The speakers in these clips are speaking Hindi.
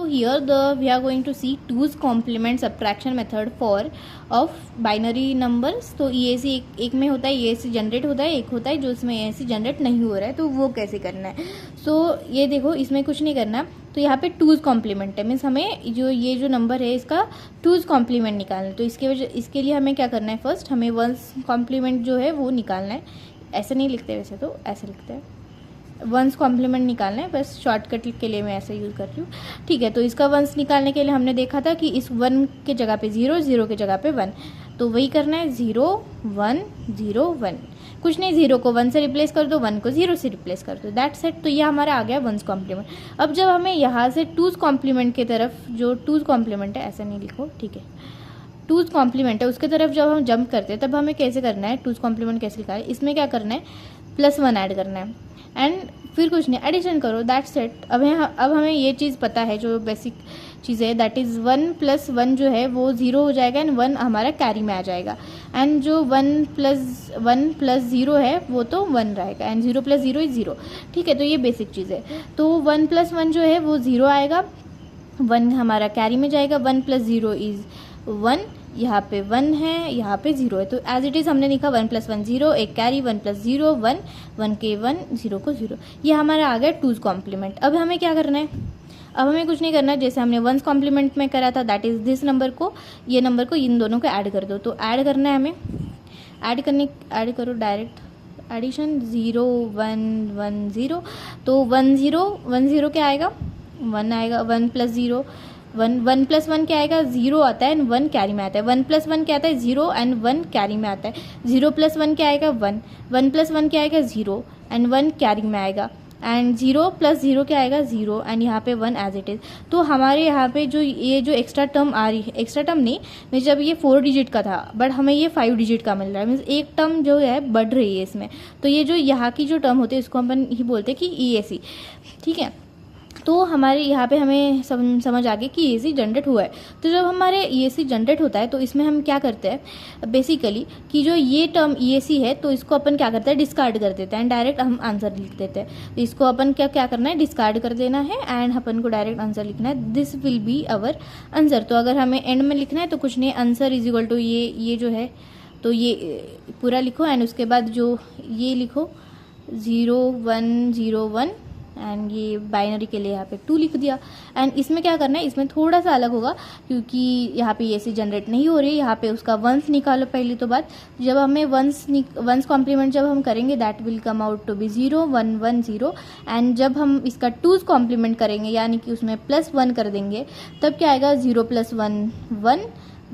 here we are going to see 2's complement subtraction method for of binary numbers. तो EAC एक में होता है, EAC जनरेट होता है, एक होता है जो इसमें EAC जनरेट नहीं हो रहा है, तो वो कैसे करना है. ये देखो इसमें कुछ नहीं करना. तो यहाँ पे 2's कॉम्प्लीमेंट है, मीन्स हमें ये जो नंबर है इसका 2's कॉम्प्लीमेंट निकालना है. तो इसके लिए हमें क्या करना है, फर्स्ट हमें 1's कॉम्प्लीमेंट जो है वो निकालना है. ऐसे नहीं लिखते वैसे, तो ऐसे लिखते हैं. 1's कॉम्प्लीमेंट निकालना है, बस शॉर्टकट के लिए मैं ऐसे यूज़ कर रही हूँ. ठीक है, तो इसका 1's निकालने के लिए हमने देखा था कि इस 1 के जगह पे 0, 0 के जगह पे 1, तो वही करना है. 0 1 0 1, कुछ नहीं, 0 को 1 से रिप्लेस कर दो, 1 को 0 से रिप्लेस कर दो, दैट्स इट. तो ये हमारा आ गया 1's कॉम्प्लीमेंट. अब जब हमें यहाँ से 2's कॉम्प्लीमेंट की तरफ, जो 2's कॉम्प्लीमेंट है, ऐसा नहीं लिखो, ठीक है, 2's कॉम्प्लीमेंट है, उसके तरफ जब हम जंप करते हैं तब हमें कैसे करना है, 2's कॉम्प्लीमेंट कैसे लिखा है, इसमें क्या करना है, +1 ऐड करना है एंड फिर कुछ नहीं, एडिशन करो, दैट्स इट. अब हमें ये चीज़ पता है, जो बेसिक चीज़ है, दैट इज़ 1 + 1 जो है वो 0 हो जाएगा एंड 1 हमारा कैरी में आ जाएगा. एंड जो 1 + 0 है वो तो 1 रहेगा एंड 0 + 0 इज़ 0. ठीक है, तो ये बेसिक चीज़ है. तो 1 + 1 जो है वो 0 आएगा, 1 हमारा कैरी में जाएगा, 1 + 0 इज़ 1, यहाँ पे 1 है, यहाँ पे 0 है. तो एज इट इज़ हमने लिखा 1 + 1 0, एक कैरी, 1 + 0 1, 1 के 1, 0 को 0. ये हमारा आ गया 2's कॉम्प्लीमेंट. अब हमें क्या करना है, अब हमें कुछ नहीं करना है, जैसे हमने 1's कॉम्प्लीमेंट में करा था, दैट इज़ दिस नंबर को, ये नंबर को, इन दोनों को ऐड कर दो. तो ऐड करना है हमें, ऐड करो डायरेक्ट एडिशन, 0 1 1 0. तो 1 0 1 0 क्या आएगा, 1 आएगा. 1 + 0 1, 1 + 1 क्या आएगा, 0 आता है एंड 1 कैरी में आता है. 1 + 1 क्या आता है, 0 एंड 1 कैरी में आता है. 0 + 1 क्या आएगा, 1, 1 + 1 क्या आएगा, 0 एंड 1 कैरी में आएगा. एंड 0 + 0 क्या आएगा, 0 एंड यहाँ पे 1 एज इट इज़. तो हमारे यहाँ पे जो ये जो एक्स्ट्रा टर्म आ रही है, एक्स्ट्रा टर्म नहीं, जब ये 4 डिजिट का था बट हमें ये 5 डिजिट का मिल रहा है, मीन्स एक टर्म जो है बढ़ रही है इसमें. तो ये जो यहाँ की जो टर्म होती है इसको अपन ही बोलते हैं कि EAC. ठीक है, तो हमारे यहाँ पे हमें समझ आ गया कि EAC जनरेट हुआ है. तो जब हमारे EAC जनरेट होता है तो इसमें हम क्या करते हैं बेसिकली, कि जो ये टर्म EAC है तो इसको अपन क्या करते हैं, डिस्कार्ड कर देते हैं एंड डायरेक्ट हम आंसर लिख देते हैं. तो इसको अपन क्या करना है, डिस्कार्ड कर देना है एंड अपन को डायरेक्ट आंसर लिखना है. This will be our answer. तो अगर हमें एंड में लिखना है तो कुछ नहीं, आंसर इज इक्वल टू ये जो है, तो ये पूरा लिखो एंड उसके बाद जो ये लिखो 0 1 0 1 एंड ये बाइनरी के लिए यहाँ पे 2 लिख दिया. एंड इसमें क्या करना है, इसमें थोड़ा सा अलग होगा क्योंकि यहाँ पे EAC जनरेट नहीं हो रही है. यहाँ पे उसका 1's निकालो पहली तो बात. जब हमें 1's कॉम्प्लीमेंट जब हम करेंगे that will come out to be 0 1 1 0. And जब हम इसका 2's कॉम्प्लीमेंट करेंगे यानी कि उसमें +1 कर देंगे तब क्या आएगा, 0 + 1 1,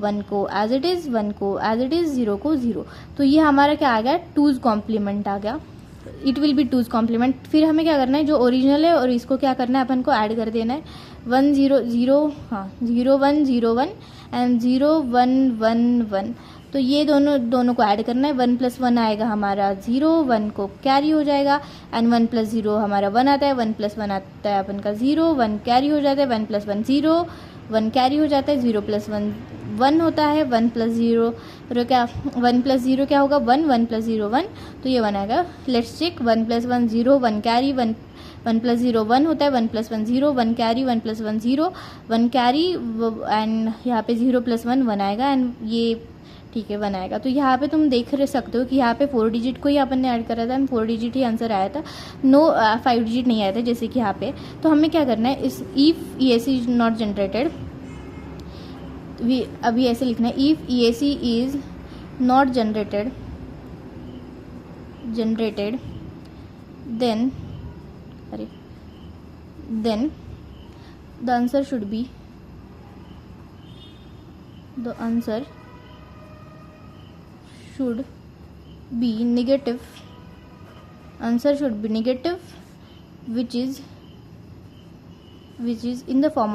1 को एज इट इज़, 1 को एज इट इज़, 0 को 0. तो ये हमारा क्या आ गया, 2's कॉम्प्लीमेंट आ गया. It will be 2's complement. फिर हमें क्या करना है, जो ओरिजिनल है और इसको क्या करना है, अपन को ऐड कर देना है. 1 0 0, हाँ 0 1 0 1 एंड 0 1 1 1. तो ये दोनों को ऐड करना है. 1 + 1 आएगा हमारा 0, 1 को कैरी हो जाएगा एंड 1 + 0 हमारा 1 आता है. 1 + 1 आता है अपन का 0, 1 कैरी हो जाता है. 1 + 1 0, 1 कैरी हो जाता है. 0 + 1 1 होता है. 1 + 0 क्या, 1 + 0 क्या होगा, 1, 1 + 0 1, तो ये 1 आएगा. Let's check. 1 + 1 0, 1 कैरी, 1 + 0 1 होता है. 1 + 1 0, 1 कैरी, 1 + 1 0, 1 कैरी एंड यहाँ पे 0 + 1 1 आएगा एंड ये ठीक है 1 आएगा. तो यहाँ पे तुम देख सकते हो कि यहाँ पे 4 डिजिट को ही अपन ने ऐड करा था एंड 4 डिजिट ही आंसर आया था, नो 5 डिजिट नहीं आया था जैसे कि यहाँ पे. तो हमें क्या करना है, इस if EAC is not generated, अभी ऐसे लिखना है, if EAC is not generated then the answer should be negative. Answer should be negative, which is in the form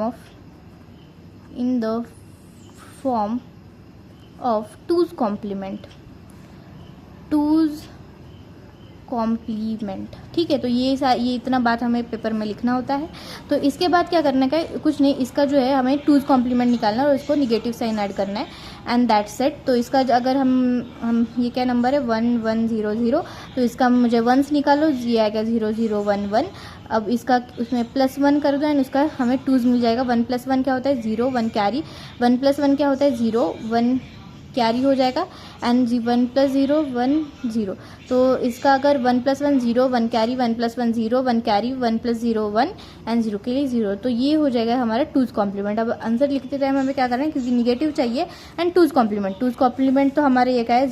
of 2's complement. 2's complement. ठीक है, तो ये इतना बात हमें पेपर में लिखना होता है। तो इसके बाद क्या करना है, कुछ नहीं, इसका जो है हमें टूज कॉम्प्लीमेंट निकालना है और इसको निगेटिव साइन ऐड करना है एंड दैट्स सेट। तो इसका अगर हम ये क्या नंबर है 1 1 0 0, तो इसका मुझे वंस निकालो, ये आएगा 0 0 1 1। अब इसका उसमें +1 कर दो एंड उसका हमें टूज मिल जाएगा। 1 + 1 क्या होता है 0, 1 कैरी, 1 + 1 क्या होता है 0, 1 कैरी हो जाएगा एंड 1 + 0 1 0। तो इसका अगर 1 + 1 0, 1 कैरी, 1 + 1 0, 1 कैरी, 1 + 0 1 एंड 0 के लिए 0। तो ये हो जाएगा हमारा टूज कॉम्प्लीमेंट। अब आंसर लिखते टाइम हमें क्या करना है, क्योंकि निगेटिव चाहिए एंड टूज कॉम्प्लीमेंट तो हमारे ये क्या है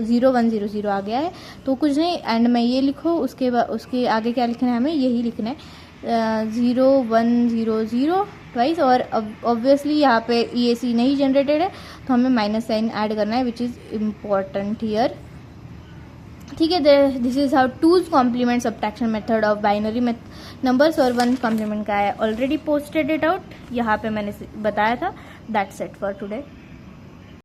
0 1 0 0 आ गया है। तो कुछ नहीं, एंड में ये लिखो, उसके आगे क्या लिखना है, हमें यही लिखना है 0 1 0 0 ट्वाइस। और ऑब्वियसली यहाँ पे EAC नहीं जनरेटेड है तो हमें माइनस साइन ऐड करना है, विच इज़ इम्पॉर्टेंट हियर। ठीक है, this is how two's complement subtraction method of binary numbers. और वन कॉम्प्लीमेंट का है ऑलरेडी पोस्टेड इट आउट, यहाँ पे मैंने बताया था। That's it for today.